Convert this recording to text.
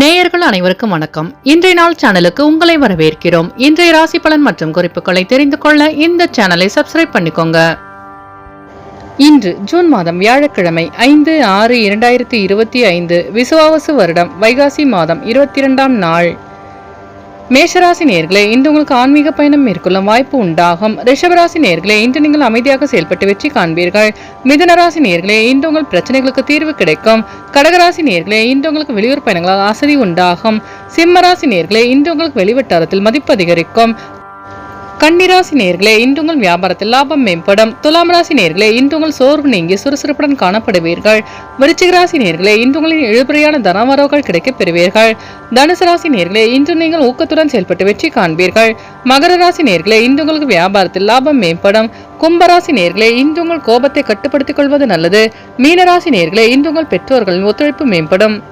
நேயர்கள் அனைவருக்கும் வணக்கம். இன்றைய நாள் சேனலுக்கு உங்களை வரவேற்கிறோம். இன்றைய ராசி பலன் மற்றும் குறிப்புகளை தெரிந்து கொள்ள இந்த சேனலை சப்ஸ்கிரைப் பண்ணிக்கோங்க. இன்று ஜூன் மாதம் வியாழக்கிழமை 5/6/2025 விசுவாவசு வருடம் வைகாசி மாதம் 22ஆம் நாள். மேஷராசி நேயர்களே, இன்று உங்களுக்கு ஆன்மீக பயணம் மேற்கொள்ள வாய்ப்பு உண்டாகும். ரிஷபராசி நேயர்களே, இன்று நீங்கள் அமைதியாக செயல்பட்டு வெற்றி காண்பீர்கள். மிதுனராசி நேயர்களே, இன்று உங்கள் பிரச்சனைகளுக்கு தீர்வு கிடைக்கும். கடகராசி நேயர்களே, இன்று உங்களுக்கு வெளியூர் பயணங்களால் அசதி உண்டாகும். சிம்மராசி நேயர்களே, இன்று உங்களுக்கு வெளிவட்டாரத்தில் மதிப்பு அதிகரிக்கும். கன்னிராசி நேயர்களே, இன்று உங்கள் வியாபாரத்தில் லாபம் மேம்படும். துலாம் ராசி நேயர்களே, இன்று உங்கள் சோர்வு நீங்கி சுறுசுறுப்புடன் காணப்படுவீர்கள். விருச்சிக ராசி நேயர்களே, இன்று உங்களின் இழுபறியான தனவரவுகள் கிடைக்கப் பெறுவீர்கள். தனுசு ராசி நேயர்களே, இன்று நீங்கள் ஊக்கத்துடன் செயல்பட்டு வெற்றி காண்பீர்கள். மகர ராசி நேயர்களே, இன்று உங்களுக்கு வியாபாரத்தில் லாபம் மேம்படும். கும்பராசி நேயர்களே, இன்று உங்கள் கோபத்தை கட்டுப்படுத்திக் கொள்வது நல்லது. மீனராசி நேயர்களே, இன்று உங்கள் பெற்றோர்களின் ஒத்துழைப்பு மேம்படும்.